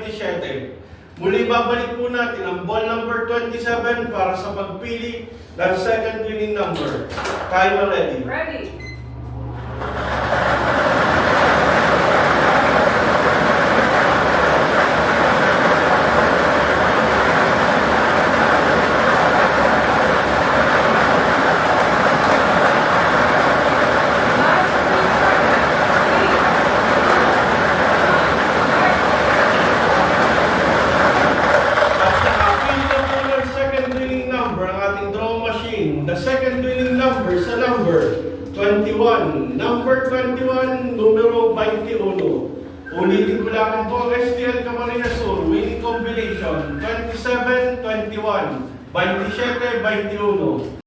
27. Muli babalik po natin ang ball number 27 para sa pagpili ng second winning number. Timer ready. Ready. The second winning number sa number 21. Number 21, numero 21. Ulitin ko lang po ang STL Camarines Sur. Winning combination 27-21, 27-21.